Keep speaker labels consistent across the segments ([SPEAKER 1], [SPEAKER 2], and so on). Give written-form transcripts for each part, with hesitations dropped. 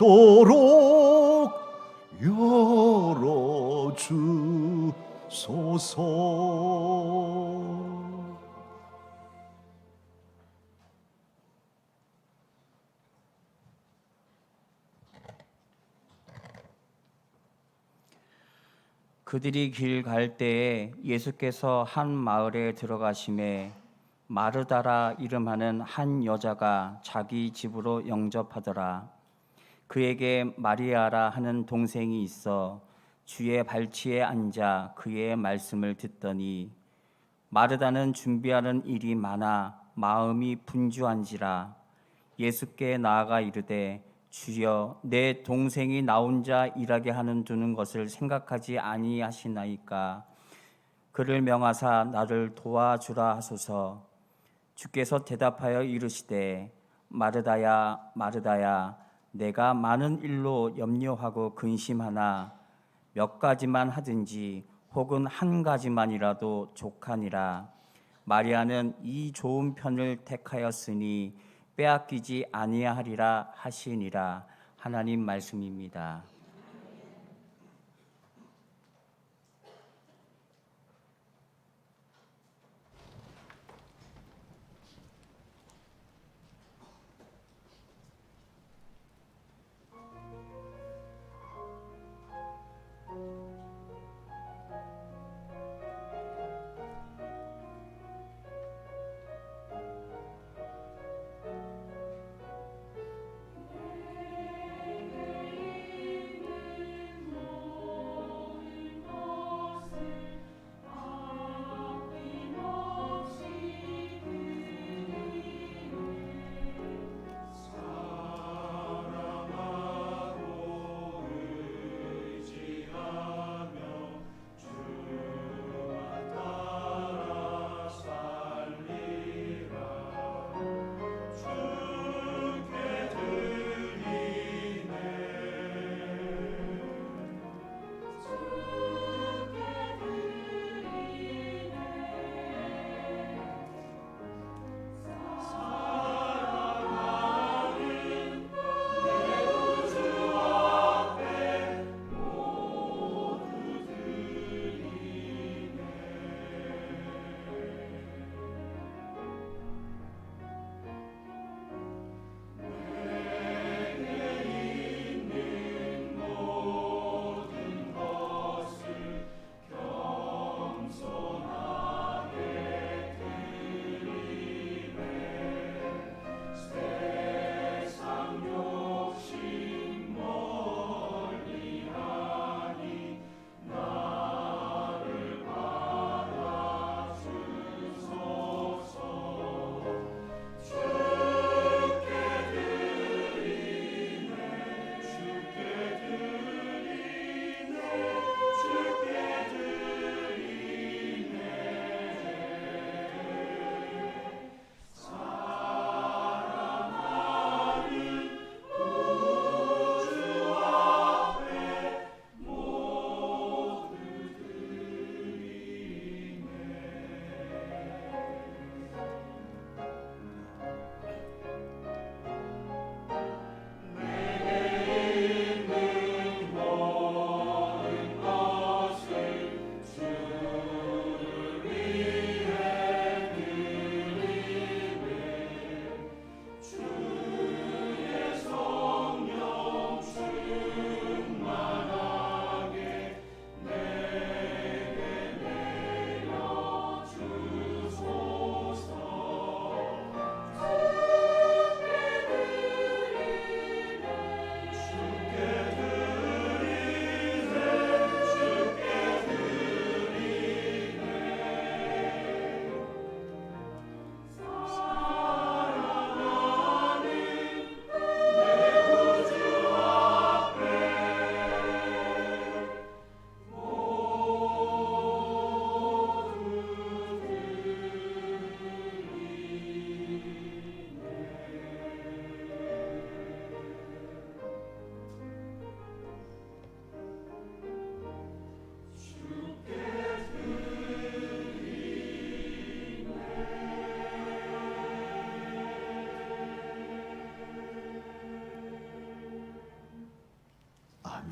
[SPEAKER 1] 있도록 열어주소서.
[SPEAKER 2] 그들이 길 갈 때에 예수께서 한 마을에 들어가심에 마르다라 이름하는 한 여자가 자기 집으로 영접하더라. 그에게 마리아라 하는 동생이 있어 주의 발치에 앉아 그의 말씀을 듣더니 마르다는 준비하는 일이 많아 마음이 분주한지라. 예수께 나아가 이르되 주여 내 동생이 나 혼자 일하게 하는 두는 것을 생각하지 아니하시나이까. 그를 명하사 나를 도와주라 하소서. 주께서 대답하여 이르시되 마르다야 마르다야 내가 많은 일로 염려하고 근심하나 몇 가지만 하든지 혹은 한 가지만이라도 족하니라. 마리아는 이 좋은 편을 택하였으니 빼앗기지 아니하리라 하시니라. 하나님 말씀입니다.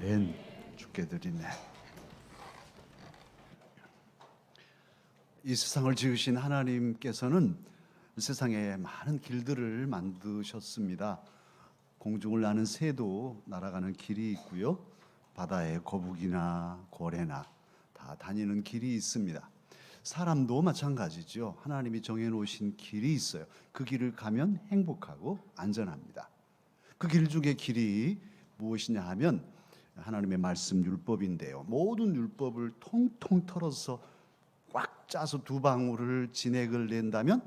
[SPEAKER 1] 아멘. 주께 드리네. 이 세상을 지으신 하나님께서는 세상에 많은 길들을 만드셨습니다. 공중을 나는 새도 날아가는 길이 있고요. 바다에 거북이나 고래나 다 다니는 길이 있습니다. 사람도 마찬가지죠. 하나님이 정해놓으신 길이 있어요. 그 길을 가면 행복하고 안전합니다. 그 길 중에 길이 무엇이냐 하면 하나님의 말씀 율법인데요. 모든 율법을 통통 털어서 꽉 짜서 두 방울을 진액을 낸다면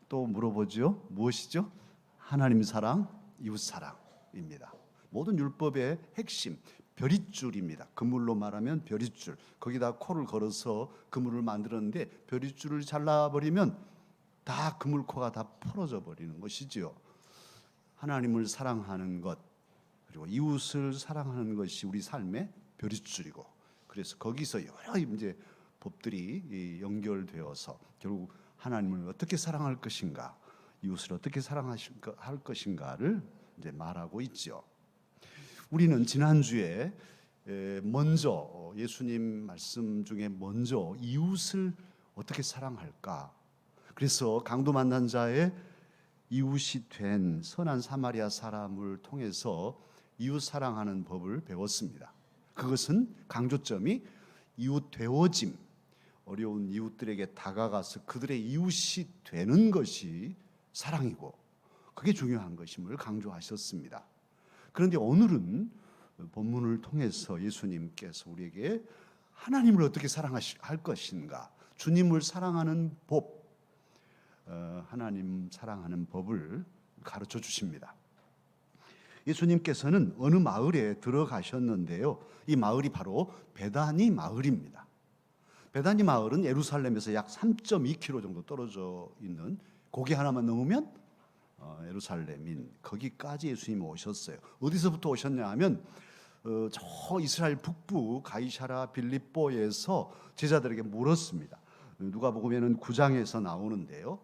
[SPEAKER 1] 또 물어보죠. 무엇이죠? 하나님 사랑, 이웃 사랑입니다. 모든 율법의 핵심 별잇줄입니다. 그물로 말하면 별잇줄. 거기다 코를 걸어서 그물을 만들었는데 별잇줄을 잘라버리면 다 그물코가 다 풀어져 버리는 것이지요. 하나님을 사랑하는 것 그리고 이웃을 사랑하는 것이 우리 삶의 별잇줄이고, 그래서 거기서 여러 이제 법들이 연결되어서 결국 하나님을 어떻게 사랑할 것인가, 이웃을 어떻게 사랑할 것인가를 이제 말하고 있죠. 우리는 지난주에 먼저 예수님 말씀 중에 먼저 이웃을 어떻게 사랑할까, 그래서 강도 만난 자의 이웃이 된 선한 사마리아 사람을 통해서 이웃 사랑하는 법을 배웠습니다. 그것은 강조점이 이웃 되어짐, 어려운 이웃들에게 다가가서 그들의 이웃이 되는 것이 사랑이고 그게 중요한 것임을 강조하셨습니다. 그런데 오늘은 본문을 통해서 예수님께서 우리에게 하나님을 어떻게 사랑할 것인가, 주님을 사랑하는 법, 하나님 사랑하는 법을 가르쳐 주십니다. 예수님께서는 어느 마을에 들어가셨는데요. 이 마을이 바로 베다니 마을입니다. 베다니 마을은 예루살렘에서 약 3.2km 정도 떨어져 있는, 고개 하나만 넘으면 예루살렘인 거기까지 예수님이 오셨어요. 어디서부터 오셨냐 하면 저 이스라엘 북부 가이사랴 빌립보에서 제자들에게 물었습니다. 누가복음에는 9장에서 나오는데요.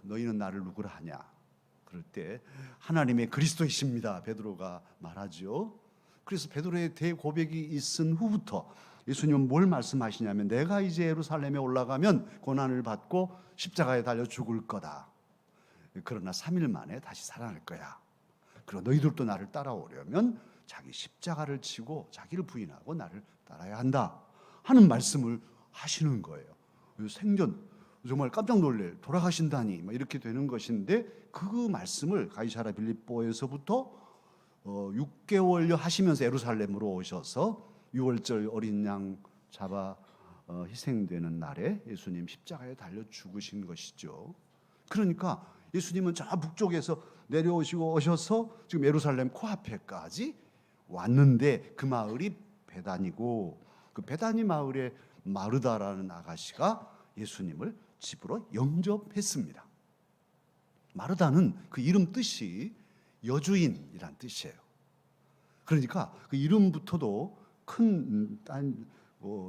[SPEAKER 1] 너희는 나를 누구라 하냐? 그럴 때 하나님의 그리스도이십니다, 베드로가 말하죠. 그래서 베드로의 대고백이 있은 후부터 예수님은 뭘 말씀하시냐면 내가 이제 예루살렘에 올라가면 고난을 받고 십자가에 달려 죽을 거다. 그러나 3일 만에 다시 살아날 거야. 그리고 너희들도 나를 따라오려면 자기 십자가를 지고 자기를 부인하고 나를 따라야 한다 하는 말씀을 하시는 거예요. 생전 정말 깜짝 놀래, 돌아가신다니 이렇게 되는 것인데, 그 말씀을 가이사랴 빌립보에서부터 6개월여 하시면서 예루살렘으로 오셔서 6월절 어린 양 잡아 희생되는 날에 예수님 십자가에 달려 죽으신 것이죠. 그러니까 예수님은 저 북쪽에서 내려오시고 오셔서 지금 예루살렘 코앞에까지 왔는데, 그 마을이 베다니고, 그 베다니 마을에 마르다라는 아가씨가 예수님을 집으로 영접했습니다. 마르다는 그 이름 뜻이 여주인이란 뜻이에요. 그러니까 그 이름부터도 큰 딴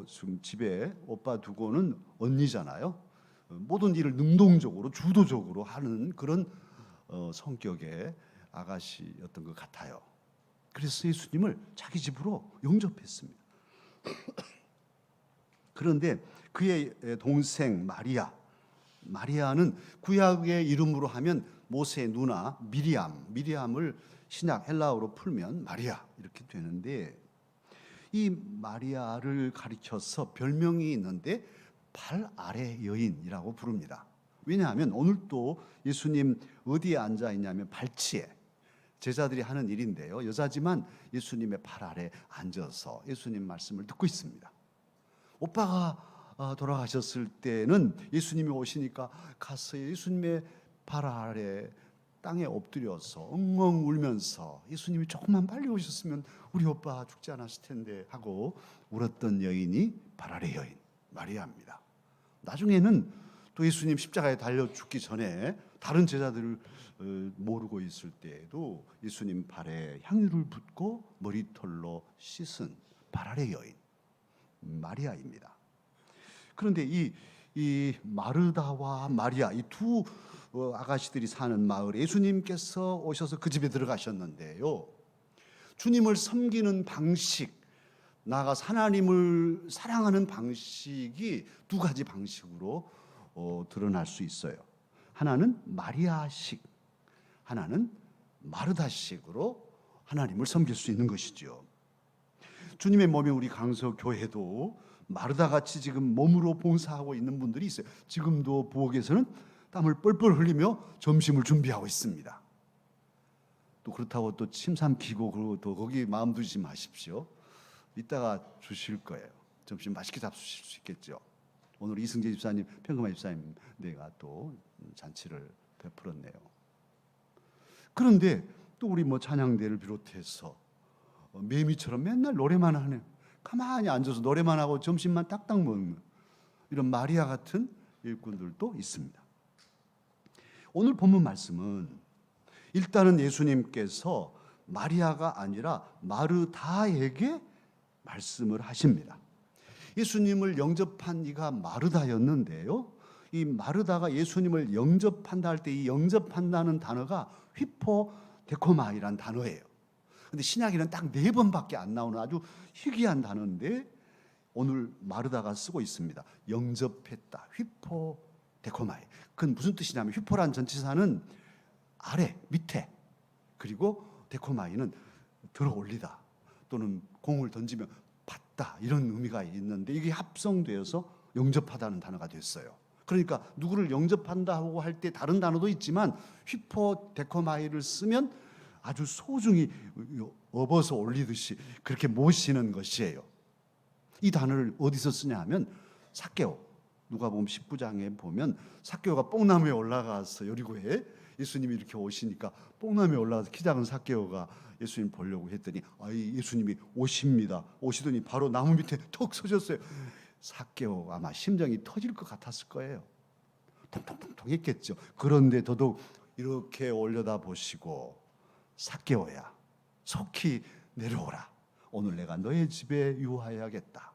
[SPEAKER 1] 지금 집에 오빠 두고는 언니잖아요. 모든 일을 능동적으로 주도적으로 하는 그런 성격의 아가씨였던 것 같아요. 그래서 예수님을 자기 집으로 영접했습니다. 그런데 그의 동생 마리아는 구약의 이름으로 하면 모세의 누나 미리암을 신약 헬라어로 풀면 마리아 이렇게 되는데, 이 마리아를 가리켜서 별명이 있는데 발 아래 여인이라고 부릅니다. 왜냐하면 오늘도 예수님 어디에 앉아 있냐면 발치에, 제자들이 하는 일인데요. 여자지만 예수님의 발 아래 앉아서 예수님 말씀을 듣고 있습니다. 오빠가 돌아가셨을 때는 예수님이 오시니까 가서 예수님의 발 아래 땅에 엎드려서 엉엉 울면서 예수님이 조금만 빨리 오셨으면 우리 오빠 죽지 않았을 텐데 하고 울었던 여인이 발 아래 여인 마리아입니다. 나중에는 또 예수님 십자가에 달려 죽기 전에 다른 제자들을 모르고 있을 때에도 예수님 발에 향유를 붓고 머리털로 씻은 발 아래 여인 마리아입니다. 그런데 이 마르다와 마리아, 이 두 아가씨들이 사는 마을에 예수님께서 오셔서 그 집에 들어가셨는데요. 주님을 섬기는 방식, 나아가 하나님을 사랑하는 방식이 두 가지 방식으로 드러날 수 있어요. 하나는 마리아식, 하나는 마르다식으로 하나님을 섬길 수 있는 것이죠. 주님의 몸인 우리 강서교회도 마르다같이 지금 몸으로 봉사하고 있는 분들이 있어요. 지금도 부엌에서는 땀을 뻘뻘 흘리며 점심을 준비하고 있습니다. 또 그렇다고 또 침 삼키고 그러고 또 거기 마음 두지 마십시오. 이따가 주실 거예요. 점심 맛있게 잡수실 수 있겠죠. 오늘 이승재 집사님, 평금아 집사님 내가 또 잔치를 베풀었네요. 그런데 또 우리 뭐 찬양대를 비롯해서 매미처럼 맨날 노래만 하네. 가만히 앉아서 노래만 하고 점심만 딱딱 먹는 이런 마리아 같은 일꾼들도 있습니다. 오늘 본문 말씀은 일단은 예수님께서 마리아가 아니라 마르다에게 말씀을 하십니다. 예수님을 영접한 이가 마르다였는데요. 이 마르다가 예수님을 영접한다 할 때 이 영접한다는 단어가 휘포데코마이란 단어예요. 근데 신약에는 딱 4번밖에 안 나오는 아주 희귀한 단어인데 오늘 마르다가 쓰고 있습니다. 영접했다. 휘포데코마이. 그건 무슨 뜻이냐면 휘포란 전치사는 아래, 밑에, 그리고 데코마이는 들어 올리다 또는 공을 던지면 받다 이런 의미가 있는데 이게 합성되어서 영접하다는 단어가 됐어요. 그러니까 누구를 영접한다고 할 때 다른 단어도 있지만 휘포데코마이를 쓰면 아주 소중히 업어서 올리듯이 그렇게 모시는 것이에요. 이 단어를 어디서 쓰냐 하면 삭개오, 누가복음 19장에 보면 삭개오가 뽕나무에 올라가서 여리고에 예수님이 이렇게 오시니까 뽕나무에 올라가서 키 작은 삭개오가 예수님 보려고 했더니 예수님이 오십니다. 오시더니 바로 나무 밑에 턱 서셨어요. 삭개오 아마 심장이 터질 것 같았을 거예요. 통통통통 했겠죠. 그런데 더더욱 이렇게 올려다 보시고 삭개오야 속히 내려오라. 오늘 내가 너의 집에 유하여야겠다.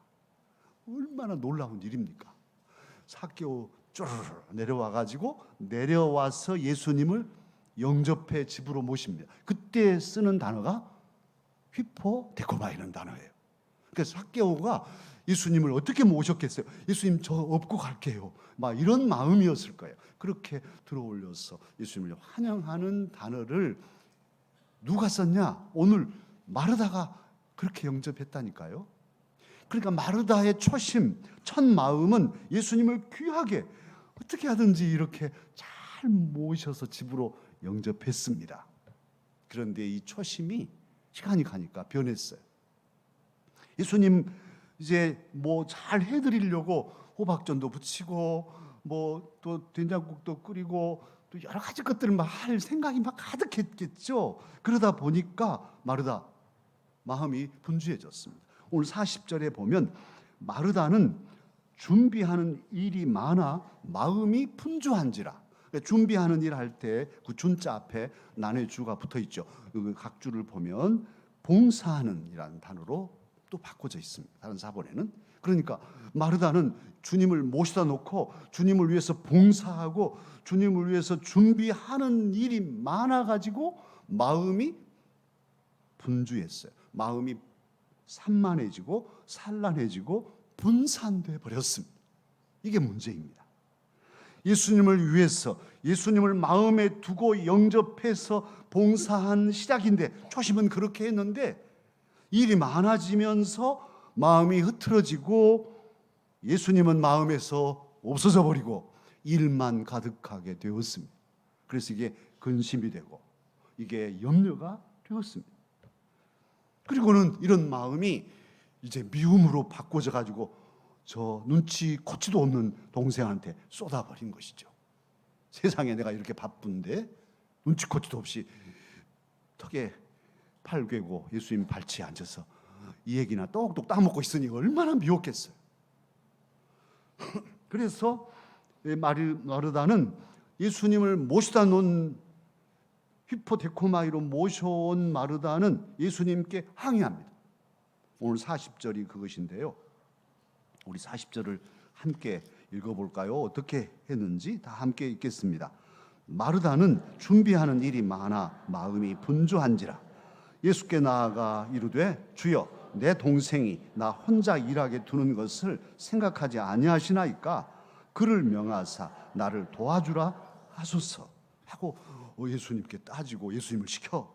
[SPEAKER 1] 얼마나 놀라운 일입니까? 삭개오 쭈르르 내려와가지고 내려와서 예수님을 영접해 집으로 모십니다. 그때 쓰는 단어가 휘포데코마이라는 단어예요. 그래서 삭개오가 예수님을 어떻게 모셨겠어요? 예수님 저 업고 갈게요. 막 이런 마음이었을 거예요. 그렇게 들어올려서 예수님을 환영하는 단어를 누가 썼냐? 오늘 마르다가 그렇게 영접했다니까요. 그러니까 마르다의 초심, 첫 마음은 예수님을 귀하게 어떻게 하든지 이렇게 잘 모셔서 집으로 영접했습니다. 그런데 이 초심이 시간이 가니까 변했어요. 예수님 이제 뭐 잘 해드리려고 호박전도 부치고 뭐 또 된장국도 끓이고 또 여러 가지 것들을 막 할 생각이 막 가득했겠죠. 그러다 보니까 마르다 마음이 분주해졌습니다. 오늘 40절에 보면 마르다는 준비하는 일이 많아 마음이 분주한지라. 그러니까 준비하는 일 할 때 그 준자 앞에 난의 주가 붙어 있죠. 각 주를 보면 봉사하는 이라는 단어로 또 바꿔져 있습니다. 다른 사본에는. 그러니까 마르다는 주님을 모셔다 놓고 주님을 위해서 봉사하고 주님을 위해서 준비하는 일이 많아가지고 마음이 분주했어요. 마음이 산만해지고 산란해지고 분산돼 버렸습니다. 이게 문제입니다. 예수님을 위해서 예수님을 마음에 두고 영접해서 봉사한 시작인데 초심은 그렇게 했는데 일이 많아지면서 마음이 흐트러지고 예수님은 마음에서 없어져 버리고 일만 가득하게 되었습니다. 그래서 이게 근심이 되고 이게 염려가 되었습니다. 그리고는 이런 마음이 이제 미움으로 바꿔져 가지고 저 눈치 코치도 없는 동생한테 쏟아버린 것이죠. 세상에 내가 이렇게 바쁜데 눈치 코치도 없이 턱에 팔 괴고 예수님 발치에 앉아서 이 얘기나 똑똑 따먹고 있으니 얼마나 미웠겠어요. 그래서 마르다는 예수님을 모시다 놓은 휘포데코마이로 모셔온 마르다는 예수님께 항의합니다. 오늘 40절이 그것인데요. 우리 40절을 함께 읽어볼까요? 어떻게 했는지 다 함께 읽겠습니다. 마르다는 준비하는 일이 많아 마음이 분주한지라 예수께 나아가 이르되 주여 내 동생이 나 혼자 일하게 두는 것을 생각하지 아니하시나이까 그를 명하사 나를 도와주라 하소서 하고 예수님께 따지고 예수님을 시켜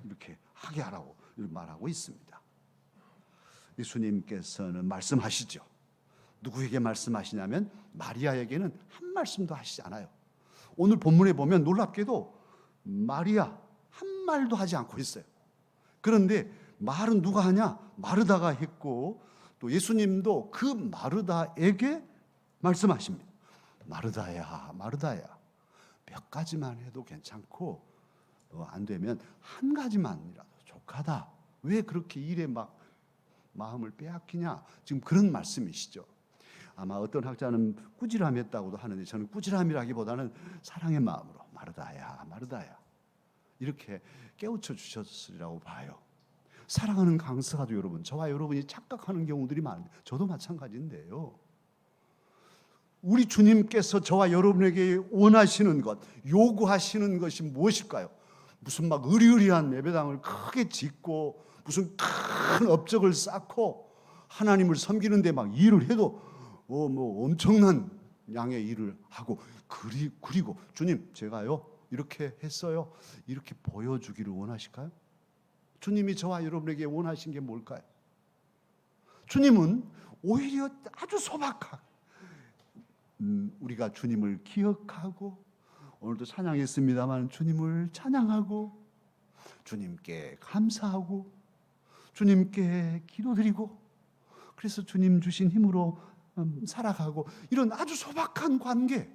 [SPEAKER 1] 이렇게 하게 하라고 말하고 있습니다. 예수님께서는 말씀하시죠. 누구에게 말씀하시냐면 마리아에게는 한 말씀도 하시지 않아요. 오늘 본문에 보면 놀랍게도 마리아 한 말도 하지 않고 있어요. 그런데 말은 누가 하냐? 마르다가 했고 또 예수님도 그 마르다에게 말씀하십니다. 마르다야, 마르다야, 몇 가지만 해도 괜찮고 안 되면 한 가지만이라도 족하다. 왜 그렇게 일에 막 마음을 빼앗기냐? 지금 그런 말씀이시죠. 아마 어떤 학자는 꾸지람했다고도 하는데 저는 꾸지람이라기보다는 사랑의 마음으로 마르다야, 마르다야 이렇게 깨우쳐 주셨으리라고 봐요. 사랑하는 강서가도 여러분, 저와 여러분이 착각하는 경우들이 많은데 저도 마찬가지인데요. 우리 주님께서 저와 여러분에게 원하시는 것, 요구하시는 것이 무엇일까요? 무슨 막 의리의리한 예배당을 크게 짓고 무슨 큰 업적을 쌓고 하나님을 섬기는데 막 일을 해도 뭐 엄청난 양의 일을 하고 그리고 주님 제가요 이렇게 했어요 이렇게 보여주기를 원하실까요? 주님이 저와 여러분에게 원하신 게 뭘까요? 주님은 오히려 아주 소박하게 우리가 주님을 기억하고 오늘도 찬양했습니다만 주님을 찬양하고 주님께 감사하고 주님께 기도드리고 그래서 주님 주신 힘으로 살아가고 이런 아주 소박한 관계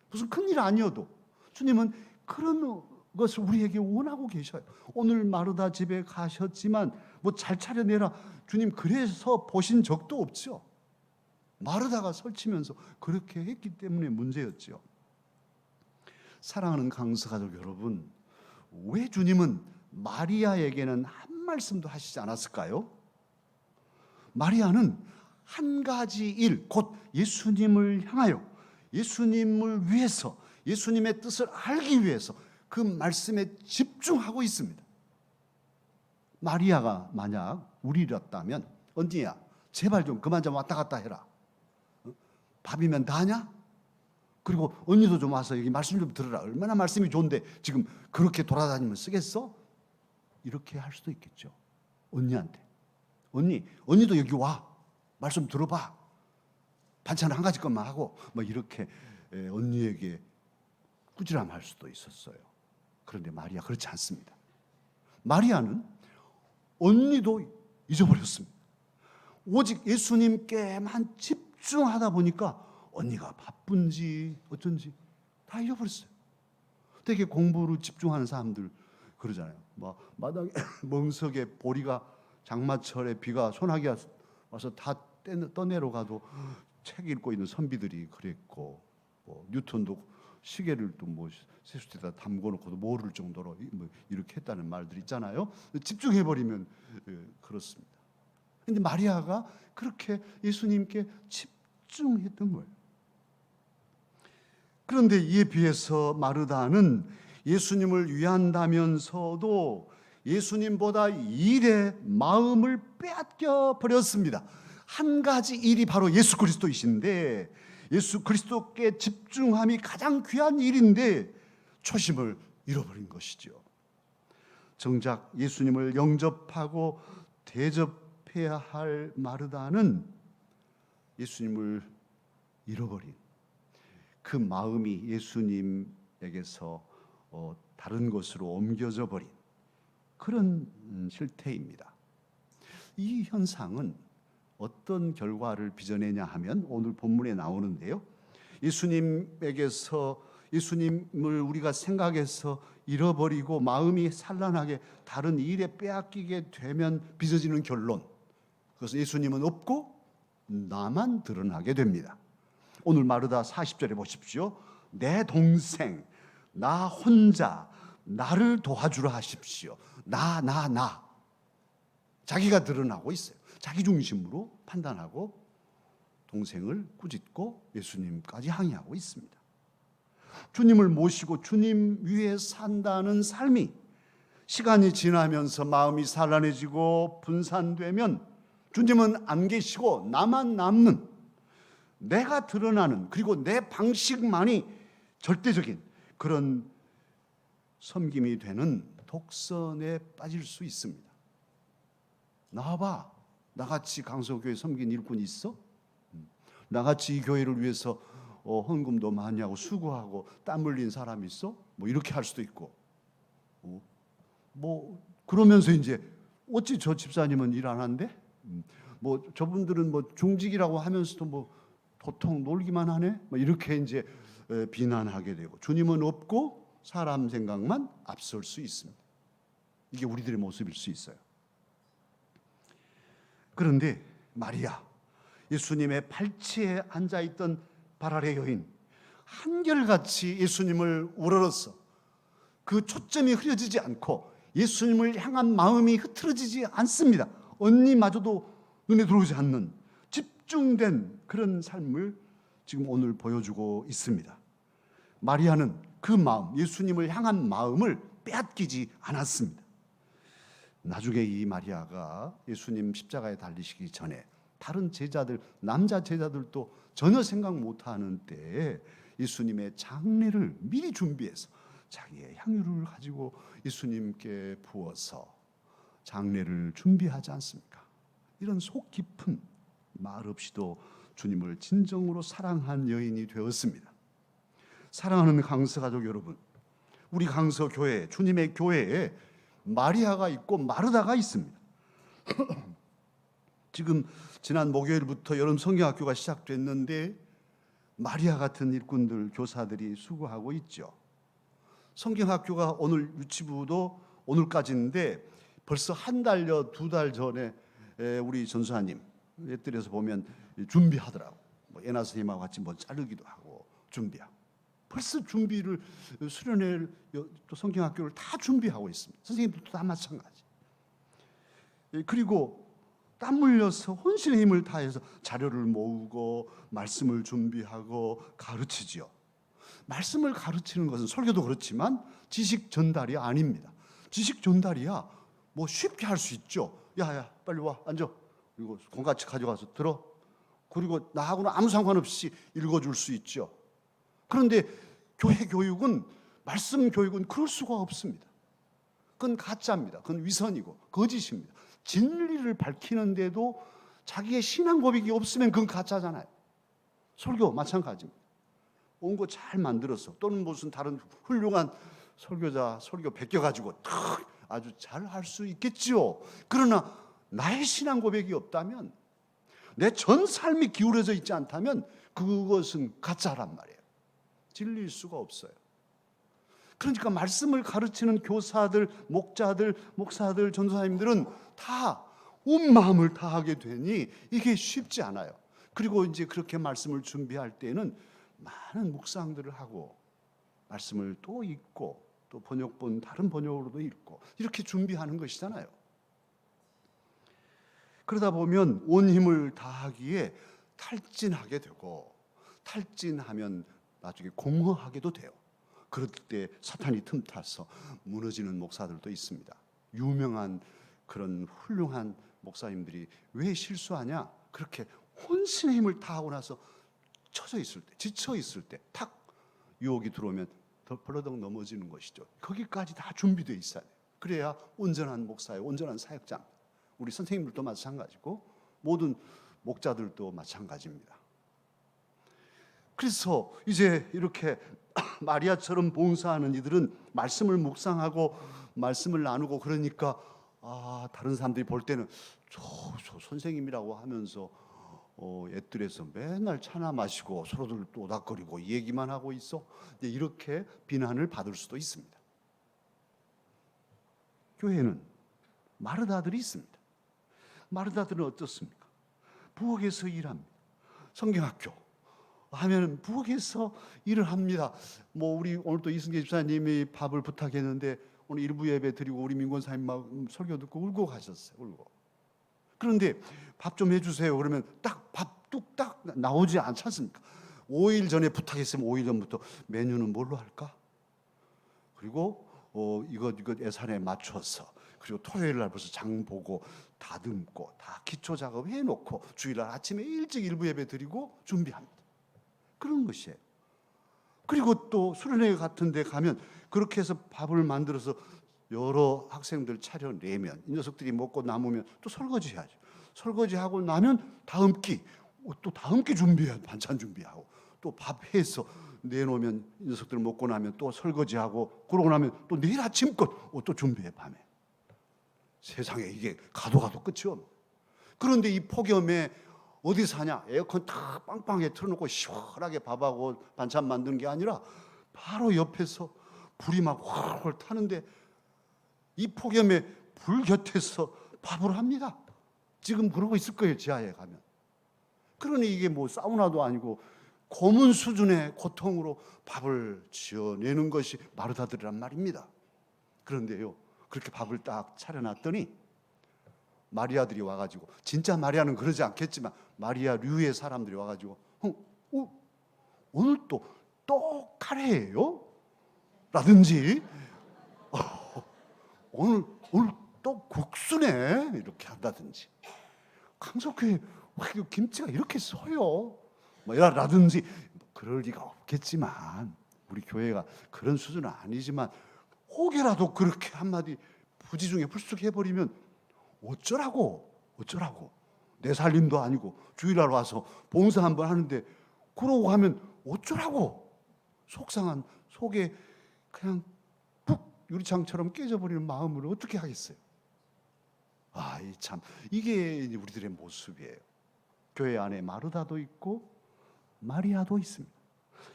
[SPEAKER 1] 무슨 큰일 아니어도 주님은 그런 것을 우리에게 원하고 계셔요. 오늘 마르다 집에 가셨지만 뭐 잘 차려내라 주님 그래서 보신 적도 없죠. 마르다가 설치면서 그렇게 했기 때문에 문제였죠. 사랑하는 강서가족 여러분, 왜 주님은 마리아에게는 한 말씀도 하시지 않았을까요? 마리아는 한 가지 일, 곧 예수님을 향하여 예수님을 위해서 예수님의 뜻을 알기 위해서 그 말씀에 집중하고 있습니다. 마리아가 만약 우리였다면 언니야 제발 좀 그만 좀 왔다 갔다 해라. 밥이면 다냐? 그리고 언니도 좀 와서 여기 말씀 좀 들으라. 얼마나 말씀이 좋은데 지금 그렇게 돌아다니면 쓰겠어? 이렇게 할 수도 있겠죠. 언니한테. 언니도 여기 와. 말씀 들어봐. 반찬 한 가지 것만 하고 뭐 이렇게 언니에게 꾸지람할 수도 있었어요. 그런데 마리아 그렇지 않습니다. 마리아는 언니도 잊어버렸습니다. 오직 예수님께만 집중하다 보니까 언니가 바쁜지 어쩐지 다 잃어버렸어요. 되게 공부로 집중하는 사람들 그러잖아요. 뭐 마당에 멍석에 보리가 장마철에 비가 소나기가 와서 다 떠내려 가도 책 읽고 있는 선비들이 그랬고 뉴턴도 시계를 또 뭐 세수대에다 담궈놓고도 모를 정도로 뭐 이렇게 했다는 말들 있잖아요. 집중해버리면 그렇습니다. 그런데 마리아가 그렇게 예수님께 집중했던 거예요. 그런데 이에 비해서 마르다는 예수님을 위한다면서도 예수님보다 일에 마음을 빼앗겨 버렸습니다. 한 가지 일이 바로 예수 그리스도이신데 예수 그리스도께 집중함이 가장 귀한 일인데 초심을 잃어버린 것이죠. 정작 예수님을 영접하고 대접해야 할 마르다는 예수님을 잃어버린 그 마음이 예수님에게서 다른 것으로 옮겨져 버린 그런 실태입니다. 이 현상은 어떤 결과를 빚어내냐 하면 오늘 본문에 나오는데요. 예수님을 우리가 생각해서 잃어버리고 마음이 산란하게 다른 일에 빼앗기게 되면 빚어지는 결론. 그래서 예수님은 없고 나만 드러나게 됩니다. 오늘 마르다 40절에 보십시오. 내 동생 나 혼자 나를 도와주라 하십시오. 나 자기가 드러나고 있어요. 자기 중심으로 판단하고 동생을 꾸짖고 예수님까지 항의하고 있습니다. 주님을 모시고 주님 위에 산다는 삶이 시간이 지나면서 마음이 산란해지고 분산되면 주님은 안 계시고 나만 남는, 내가 드러나는, 그리고 내 방식만이 절대적인 그런 섬김이 되는 독선에 빠질 수 있습니다. 나와봐. 나같이 강서교회 섬긴 일꾼 있어? 나같이 이 교회를 위해서 헌금도 많이 하고 수고하고 땀 흘린 사람 있어? 뭐 이렇게 할 수도 있고, 뭐 그러면서 이제 어찌 저 집사님은 일 안 한대? 뭐 저분들은 뭐 중직이라고 하면서도 뭐 도통 놀기만 하네? 뭐 이렇게 이제 비난하게 되고, 주님은 없고 사람 생각만 앞설 수 있습니다. 이게 우리들의 모습일 수 있어요. 그런데 마리아, 예수님의 발치에 앉아있던 발아래 여인, 한결같이 예수님을 우러러서 그 초점이 흐려지지 않고 예수님을 향한 마음이 흐트러지지 않습니다. 언니마저도 눈에 들어오지 않는 집중된 그런 삶을 지금 오늘 보여주고 있습니다. 마리아는 그 마음, 예수님을 향한 마음을 빼앗기지 않았습니다. 나중에 이 마리아가 예수님 십자가에 달리시기 전에 다른 제자들, 남자 제자들도 전혀 생각 못하는 때에 예수님의 장례를 미리 준비해서 자기의 향유를 가지고 예수님께 부어서 장례를 준비하지 않습니까? 이런 속 깊은 말 없이도 주님을 진정으로 사랑한 여인이 되었습니다. 사랑하는 강서 가족 여러분, 우리 강서 교회, 주님의 교회에 마리아가 있고 마르다가 있습니다. 지금 지난 목요일부터 여름 성경학교가 시작됐는데 마리아 같은 일꾼들, 교사들이 수고하고 있죠. 성경학교가 오늘 유치부도 오늘까지인데 벌써 한 달여, 두 달 전에 우리 전수사님 넷들에서 보면 준비하더라고. 뭐 예나 선생님하고 같이 뭐 자르기도 하고 준비하고. 벌써 준비를, 수련회를, 또 성경학교를 다 준비하고 있습니다. 선생님들도 다 마찬가지. 그리고 땀 흘려서 혼신의 힘을 다해서 자료를 모으고 말씀을 준비하고 가르치지요. 말씀을 가르치는 것은 설교도 그렇지만 지식 전달이 아닙니다. 지식 전달이야 뭐 쉽게 할 수 있죠. 야야 빨리 와 앉아. 그리고 공같이 가져가서 들어. 그리고 나하고는 아무 상관없이 읽어줄 수 있죠. 그런데 교회 교육은, 말씀 교육은 그럴 수가 없습니다. 그건 가짜입니다. 그건 위선이고 거짓입니다. 진리를 밝히는데도 자기의 신앙 고백이 없으면 그건 가짜잖아요. 설교 마찬가지입니다. 온 거 잘 만들어서 또는 무슨 다른 훌륭한 설교자 설교 베껴가지고 아주 잘 할 수 있겠지요. 그러나 나의 신앙 고백이 없다면, 내 전 삶이 기울어져 있지 않다면 그것은 가짜란 말이에요. 진리일 수가 없어요. 그러니까 말씀을 가르치는 교사들, 목자들, 목사들, 전도사님들은 다 온 마음을 다하게 되니 이게 쉽지 않아요. 그리고 이제 그렇게 말씀을 준비할 때는 많은 묵상들을 하고 말씀을 또 읽고 또 번역본 다른 번역으로도 읽고 이렇게 준비하는 것이잖아요. 그러다 보면 온 힘을 다하기에 탈진하게 되고, 탈진하면 나중에 공허하게도 돼요. 그럴 때 사탄이 틈타서 무너지는 목사들도 있습니다. 유명한 그런 훌륭한 목사님들이 왜 실수하냐? 그렇게 혼신의 힘을 다하고 나서 처져 있을 때, 지쳐 있을 때 탁 유혹이 들어오면 더 벌러덩 넘어지는 것이죠. 거기까지 다 준비되어 있어야 돼요. 그래야 온전한 목사예요. 온전한 사역자. 우리 선생님들도 마찬가지고 모든 목자들도 마찬가지입니다. 그래서 이제 이렇게 마리아처럼 봉사하는 이들은 말씀을 묵상하고 말씀을 나누고 그러니까 다른 사람들이 볼 때는 저 선생님이라고 하면서 애들에서 맨날 차나 마시고 서로들 또닥거리고 얘기만 하고 있어. 이렇게 비난을 받을 수도 있습니다. 교회는 마르다들이 있습니다. 마르다들은 어떻습니까? 부엌에서 일합니다. 성경학교 하면 부엌에서 일을 합니다. 뭐 우리 오늘 또 이승재 집사님이 밥을 부탁했는데 오늘 일부 예배 드리고 우리 민권사님 막 설교 듣고 울고 가셨어요. 울고. 그런데 밥 좀 해주세요. 그러면 딱 밥 뚝딱 나오지 않지 않습니까? 5일 전에 부탁했으면 5일 전부터 메뉴는 뭘로 할까? 그리고 이거 예산에 맞춰서, 그리고 토요일 날 벌써 장 보고 다듬고 다 기초 작업 해놓고 주일날 아침에 일찍 일부 예배 드리고 준비합니다. 그런 것이에요. 그리고 또 수련회 같은 데 가면 그렇게 해서 밥을 만들어서 여러 학생들 차려내면 이 녀석들이 먹고 남으면 또 설거지 해야죠. 설거지하고 나면 다음 끼 준비해야, 반찬 준비하고 또 밥 해서 내놓으면 이 녀석들 먹고 나면 또 설거지하고, 그러고 나면 또 내일 아침껏 또 준비해. 밤에 세상에 이게 가도 끝이 없네. 그런데 이 폭염에 어디 사냐? 에어컨 탁 빵빵하게 틀어놓고 시원하게 밥하고 반찬 만드는 게 아니라 바로 옆에서 불이 막 훨훨 타는데 이 폭염에 불 곁에서 밥을 합니다. 지금 그러고 있을 거예요, 지하에 가면. 그러니 이게 뭐 사우나도 아니고 고문 수준의 고통으로 밥을 지어내는 것이 마르다들이란 말입니다. 그런데요, 그렇게 밥을 딱 차려놨더니 마리아들이 와가지고, 진짜 마리아는 그러지 않겠지만 마리아류의 사람들이 와가지고 오늘 또 카레예요? 라든지 오늘 또 국수네? 이렇게 한다든지, 강석교회 김치가 이렇게 써요? 뭐 라든지, 그럴 리가 없겠지만 우리 교회가 그런 수준은 아니지만 혹여라도 그렇게 한마디 부지 중에 불쑥 해버리면 어쩌라고? 내 살림도 아니고 주일날 와서 봉사 한번 하는데 그러고 하면 어쩌라고? 속상한 속에 그냥 푹 유리창처럼 깨져버리는 마음을 어떻게 하겠어요? 이게 우리들의 모습이에요. 교회 안에 마르다도 있고 마리아도 있습니다.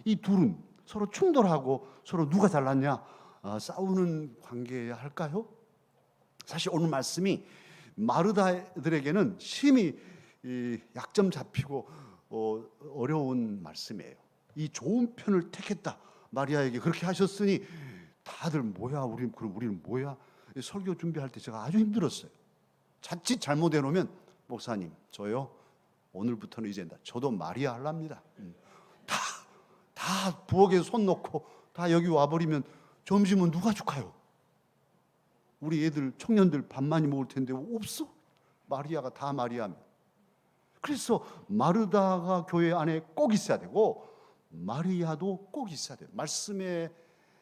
[SPEAKER 1] 이 둘은 서로 충돌하고 서로 누가 잘났냐 싸우는 관계야 할까요? 사실 오늘 말씀이 마르다들에게는 심히 약점 잡히고 어려운 말씀이에요. 이 좋은 편을 택했다. 마리아에게 그렇게 하셨으니 다들 뭐야? 우리는 뭐야? 설교 준비할 때 제가 아주 힘들었어요. 자칫 잘못해 놓으면 목사님 저요 오늘부터는 이제 저도 마리아 하랍니다. 다 부엌에 손 놓고 다 여기 와버리면 점심은 누가 줄까요? 우리 애들 청년들 밥 많이 먹을 텐데 없어? 마리아가 다 마리아입니다. 그래서 마르다가 교회 안에 꼭 있어야 되고 마리아도 꼭 있어야 돼요. 말씀의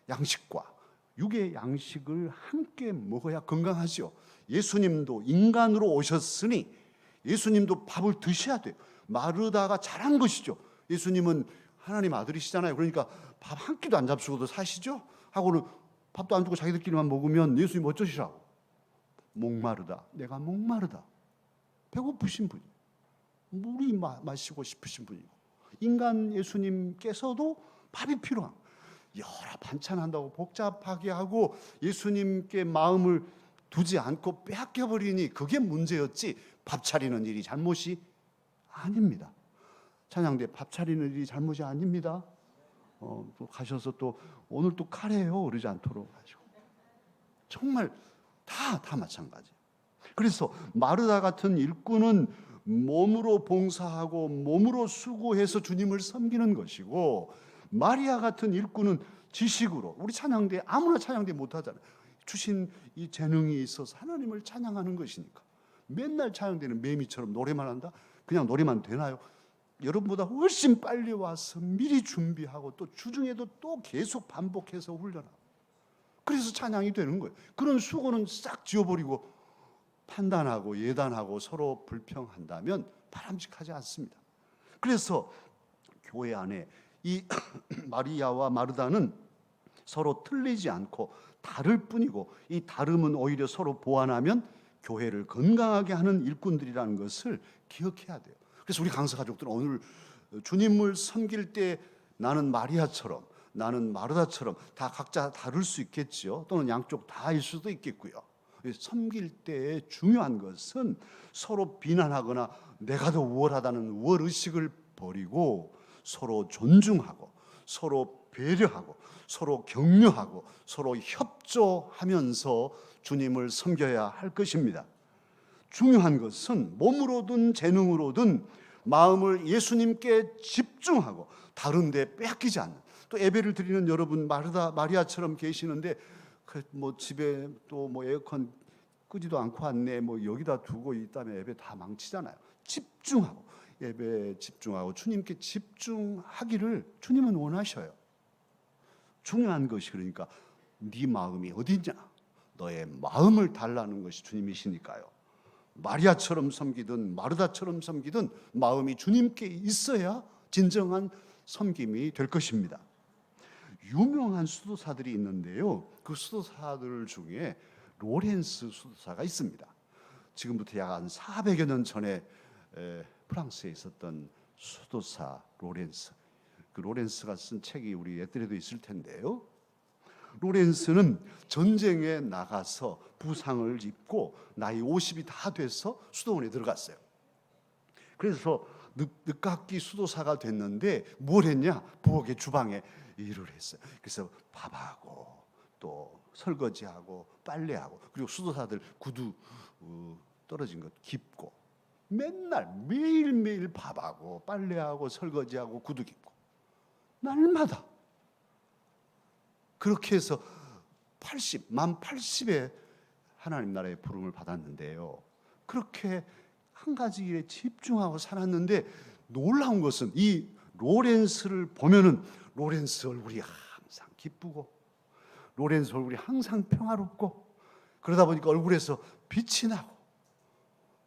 [SPEAKER 1] 양식과 육의 양식을 함께 먹어야 건강하죠. 예수님도 인간으로 오셨으니 예수님도 밥을 드셔야 돼요. 마르다가 잘한 것이죠. 예수님은 하나님 아들이시잖아요. 그러니까 밥 한 끼도 안 잡수고도 사시죠. 하고는 밥도 안 주고 자기들끼리만 먹으면 예수님 어쩌시라고? 목마르다. 내가 목마르다. 배고프신 분이, 물이 마시고 싶으신 분이고, 인간 예수님께서도 밥이 필요한, 여러 반찬한다고 복잡하게 하고 예수님께 마음을 두지 않고 빼앗겨버리니 그게 문제였지 밥 차리는 일이 잘못이 아닙니다. 찬양대 밥 차리는 일이 잘못이 아닙니다. 또 가셔서 또 오늘 또 카레요 그러지 않도록 하시고, 정말 다 마찬가지예요. 그래서 마르다 같은 일꾼은 몸으로 봉사하고 몸으로 수고해서 주님을 섬기는 것이고, 마리아 같은 일꾼은 지식으로, 우리 찬양대 아무나 찬양대 못하잖아요. 주신 이 재능이 있어서 하나님을 찬양하는 것이니까. 맨날 찬양대는 매미처럼 노래만 한다? 그냥 노래만 되나요? 여러분보다 훨씬 빨리 와서 미리 준비하고 또 주중에도 또 계속 반복해서 훈련하고, 그래서 찬양이 되는 거예요. 그런 수고는 싹 지워버리고 판단하고 예단하고 서로 불평한다면 바람직하지 않습니다. 그래서 교회 안에 이 마리아와 마르다는 서로 틀리지 않고 다를 뿐이고, 이 다름은 오히려 서로 보완하면 교회를 건강하게 하는 일꾼들이라는 것을 기억해야 돼요. 그래서 우리 강사 가족들은 오늘 주님을 섬길 때 나는 마리아처럼 나는 마르다처럼 다 각자 다를 수 있겠죠. 또는 양쪽 다일 수도 있겠고요. 섬길 때 중요한 것은 서로 비난하거나 내가 더 우월하다는 우월의식을 버리고 서로 존중하고 서로 배려하고 서로 격려하고 서로 협조하면서 주님을 섬겨야 할 것입니다. 중요한 것은 몸으로든 재능으로든 마음을 예수님께 집중하고 다른 데 빼앗기지 않는, 또 예배를 드리는 여러분 마리아처럼 계시는데 뭐 집에 또 뭐 에어컨 끄지도 않고 왔네. 뭐 여기다 두고 있다면 예배 다 망치잖아요. 집중하고 예배에 집중하고 주님께 집중하기를 주님은 원하셔요. 중요한 것이 그러니까 네 마음이 어디냐? 너의 마음을 달라는 것이 주님이시니까요. 마리아처럼 섬기든 마르다처럼 섬기든 마음이 주님께 있어야 진정한 섬김이 될 것입니다. 유명한 수도사들이 있는데요. 그 수도사들 중에 로렌스 수도사가 있습니다. 지금부터 약 한 400여 년 전에 프랑스에 있었던 수도사 로렌스. 그 로렌스가 쓴 책이 우리 옛들에도 있을 텐데요. 로렌스는 전쟁에 나가서 부상을 입고 나이 50이 다 돼서 수도원에 들어갔어요. 그래서 늦깎이 수도사가 됐는데 뭘 했냐? 부엌의 주방에 일을 했어요. 그래서 밥하고 또 설거지하고 빨래하고 그리고 수도사들 구두 떨어진 것 깁고 맨날 매일매일 밥하고 빨래하고 설거지하고 구두 깁고 날마다 그렇게 해서 만 80에 하나님 나라의 부름을 받았는데요. 그렇게 한 가지 일에 집중하고 살았는데 놀라운 것은 이 로렌스를 보면은 로렌스 얼굴이 항상 기쁘고 로렌스 얼굴이 항상 평화롭고 그러다 보니까 얼굴에서 빛이 나고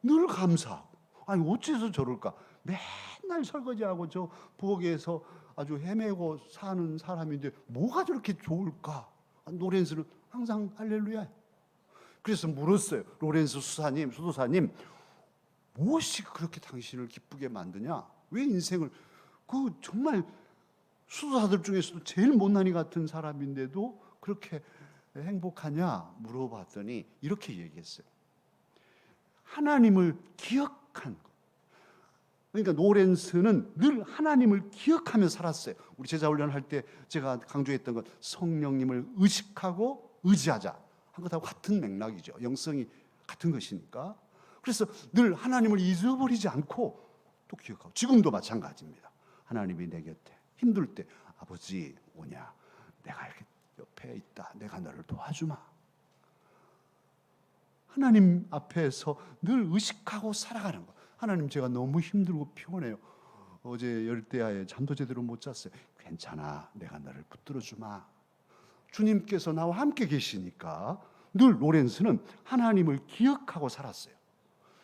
[SPEAKER 1] 늘 감사하고 아니 어째서 저럴까? 맨날 설거지하고 저 부엌에서 아주 헤매고 사는 사람인데 뭐가 저렇게 좋을까? 로렌스는 항상 할렐루야. 그래서 물었어요. 로렌스 수도사님, 무엇이 그렇게 당신을 기쁘게 만드냐? 왜 인생을 정말 수도사들 중에서도 제일 못난이 같은 사람인데도 그렇게 행복하냐? 물어봤더니 이렇게 얘기했어요. 하나님을 기억한 것. 그러니까 로렌스는 늘 하나님을 기억하며 살았어요. 우리 제자훈련 할 때 제가 강조했던 것 성령님을 의식하고 의지하자 한 것하고 같은 맥락이죠. 영성이 같은 것이니까. 그래서 늘 하나님을 잊어버리지 않고 또 기억하고 지금도 마찬가지입니다. 하나님이 내 곁에 힘들 때 아버지 오냐? 내가 이렇게 옆에 있다. 내가 너를 도와주마. 하나님 앞에서 늘 의식하고 살아가는 것. 하나님 제가 너무 힘들고 피곤해요. 어제 열대야에 잠도 제대로 못 잤어요. 괜찮아. 내가 너를 붙들어 주마. 주님께서 나와 함께 계시니까 늘 로렌스는 하나님을 기억하고 살았어요.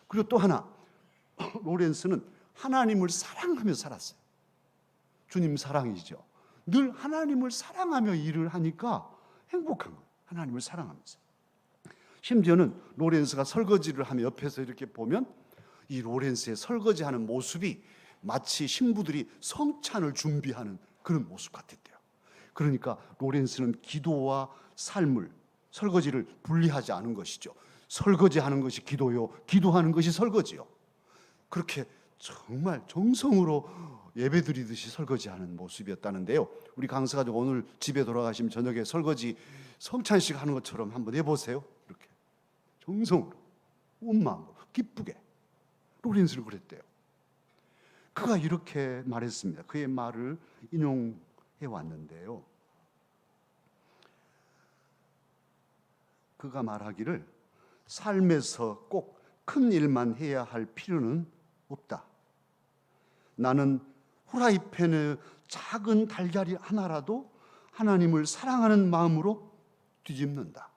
[SPEAKER 1] 그리고 또 하나 로렌스는 하나님을 사랑하며 살았어요. 주님 사랑이죠. 늘 하나님을 사랑하며 일을 하니까 행복한 거예요. 하나님을 사랑하면서. 심지어는 로렌스가 설거지를 하며 옆에서 이렇게 보면 이 로렌스의 설거지하는 모습이 마치 신부들이 성찬을 준비하는 그런 모습 같았대요. 그러니까 로렌스는 기도와 삶을 설거지를 분리하지 않은 것이죠. 설거지하는 것이 기도요, 기도하는 것이 설거지요. 그렇게 정말 정성으로 예배드리듯이 설거지하는 모습이었다는데요. 우리 강사가족 오늘 집에 돌아가시면 저녁에 설거지 성찬식 하는 것처럼 한번 해보세요. 이렇게 정성으로 온 마음으로 기쁘게. 로렌스를 그랬대요. 그가 이렇게 말했습니다. 그의 말을 인용해 왔는데요. 그가 말하기를 삶에서 꼭 큰 일만 해야 할 필요는 없다. 나는 후라이팬의 작은 달걀이 하나라도 하나님을 사랑하는 마음으로 뒤집는다.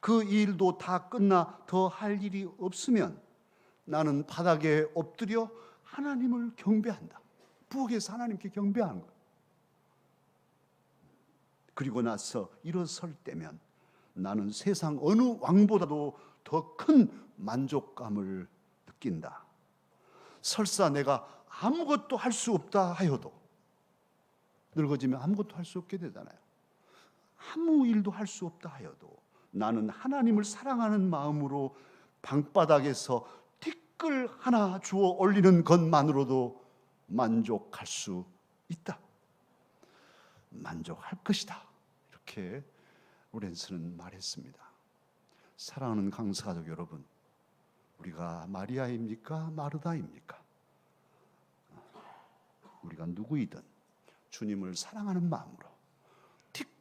[SPEAKER 1] 그 일도 다 끝나 더 할 일이 없으면 나는 바닥에 엎드려 하나님을 경배한다. 부엌에서 하나님께 경배하는 거예요. 그리고 나서 일어설 때면 나는 세상 어느 왕보다도 더 큰 만족감을 느낀다. 설사 내가 아무것도 할 수 없다 하여도 늙어지면 아무것도 할 수 없게 되잖아요. 아무 일도 할 수 없다 하여도 나는 하나님을 사랑하는 마음으로 방바닥에서 티끌 하나 주워 올리는 것만으로도 만족할 수 있다. 만족할 것이다. 이렇게 로렌스는 말했습니다. 사랑하는 강사가족 여러분, 우리가 마리아입니까? 마르다입니까? 우리가 누구이든 주님을 사랑하는 마음으로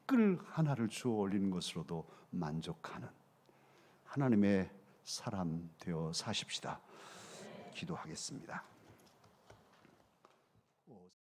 [SPEAKER 1] 댓글 하나를 주어 올리는 것으로도 만족하는 하나님의 사람 되어 사십시다. 기도하겠습니다.